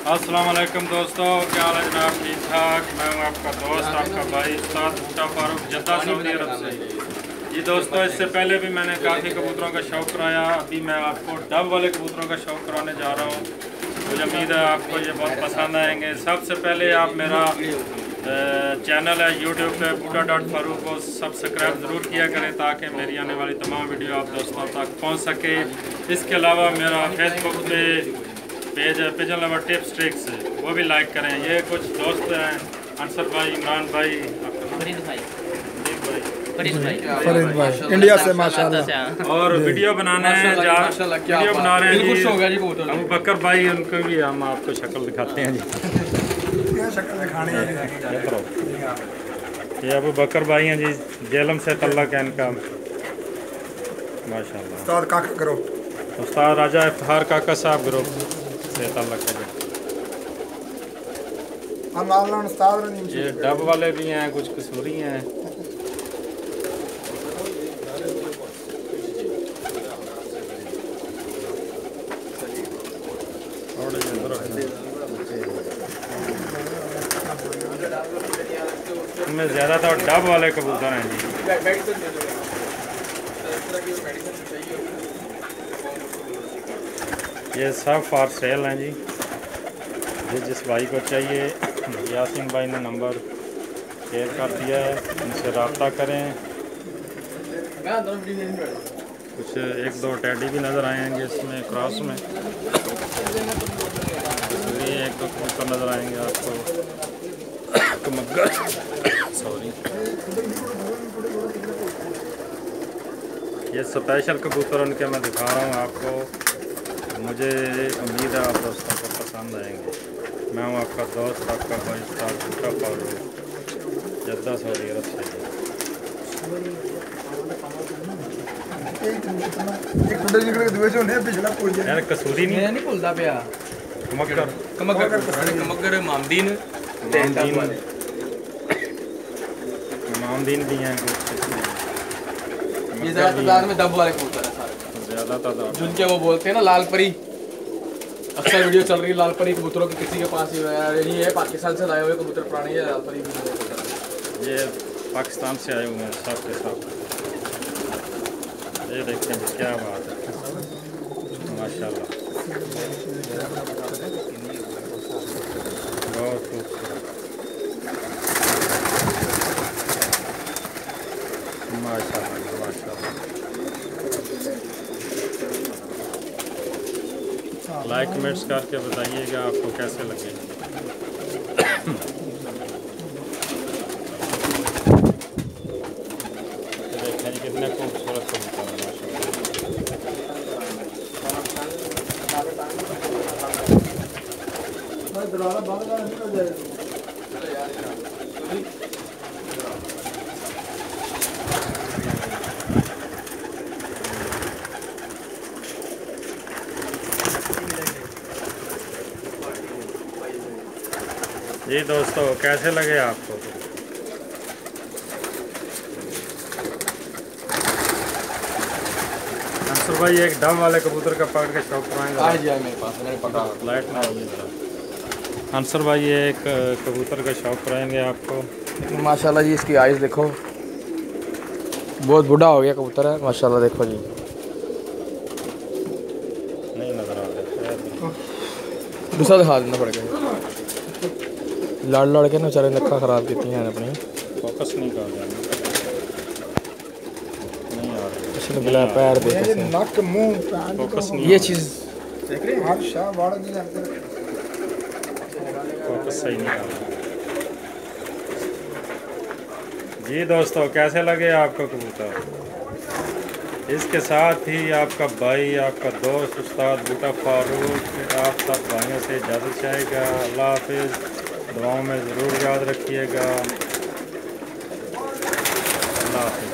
अस्सलाम वालेकुम दोस्तों, क्या हाल है जनाब? ठीक ठाक। मैं हूं आपका दोस्त, आपका भाई उस्ताद बूटा फारूक, जद्दा सऊदी अरब से। जी दोस्तों, इससे पहले भी मैंने काफ़ी कबूतरों का शौक़ कराया। अभी मैं आपको डब वाले कबूतरों का शौक़ कराने जा रहा हूं। मुझे उम्मीद है आपको ये बहुत पसंद आएंगे। सबसे पहले आप मेरा चैनल है यूट्यूब पे बूटा.फारूक को सब्सक्राइब ज़रूर किया करें ताकि मेरी आने वाली तमाम वीडियो आप दोस्तों तक पहुँच सके। इसके अलावा मेरा फेसबुक पे पेज है पिजन लवर टिप्स ट्रिक्स, वो भी लाइक करें। ये कुछ दोस्त हैं, अंसर भाई, इमरान भाई, फरीद भाई इंडिया से माशाल्लाह। और वीडियो बनाने वीडियो बना रहे हैं जी अबू बकर भाई, उनको भी हम आपको शक्ल दिखाते हैं जी। शक्ल दिखानी है। ये अबू बकर भाई हैं जी, जेलम से तल्लक है इनका माशाल्लाह। उस्ताद काका करो, उस्ताद राजा इफ्तार काका साहब ग्रुप से तल्लक है। ये डब वाले भी हैं, कुछ कसूरी हैं। इनमें ज़्यादातर डब वाले कबूतर हैं जी। ये सब फॉर सेल हैं जी। जिस भाई को चाहिए, यासीन भाई ने नंबर शेयर कर दिया है, उनसे रब्ता करें। कुछ एक दो टैडी भी नज़र आएंगे इसमें क्रॉस में, एक दो कबूतर नज़र आएंगे आपको। सॉरी, ये स्पेशल कबूतर उनके मैं दिखा रहा हूँ आपको। मुझे उम्मीद है आप दोस्तों को पसंद आएंगे। मैं हूँ आपका दोस्त, आपका भाई उस्ताद बूटा फारूक, जद्दा सऊदी अरब से। यार कसूरी नहीं भूलता पिया। कमगर मामदीन भी हैं। ये ज़्यादा तादाद में डब वाले कबूतर है सारे, ज़्यादा तादाद जिनके वो बोलते हैं ना लाल परी। अक्सर वीडियो चल रही है लाल परी कबूतरों की, किसी के पास नहीं है। पाकिस्तान से लाए हुए कबूतर पुराने है लाल परी। ये पाकिस्तान से आए हुए हैं सब के सब। ये देखते हैं क्या बात है, माशाल्लाह बहुत खूबसूरत, माशाल्लाह माशाल्लाह। लाइक कमेंट्स करके बताइएगा आपको कैसे लगे। देखें कितने खूबसूरत कबूतर हैं जी दोस्तों, कैसे लगे आपको? अंसर भाई एक डब वाले कबूतर का पकड़ के शौक कराएंगे। मेरे पास मैंने पकड़ा लाइट ना होगी ज़रा। अंसर भाई ये एक कबूतर का शौक कराएंगे आपको। माशाल्लाह जी। इसकी आइज़ देखो, बहुत बूढ़ा हो गया कबूतर है माशाल्लाह। देखो जी, नहीं नज़र आ रहा, दूसरा दिखा देना पड़ेगा। लड़ के ना बेचारे नक्का ख़राब की हैं अपनी। फोकस नहीं कर रहा, नहीं आ रहा। इसने बुलाया पैर देखे नक मुंह फोकस नहीं, ये चीज़ फोकस सही नहीं आ रहा। जी दोस्तों, कैसे लगे आपको कबूतर? इसके साथ ही आपका भाई, आपका दोस्त उस्ताद बूटा फारूक आप सब भाइयों से इजाज़त चाहेगा। अल्लाह हाफिज़। दुआओं में ज़रूर याद रखिएगा। अल्लाह हाफिज़।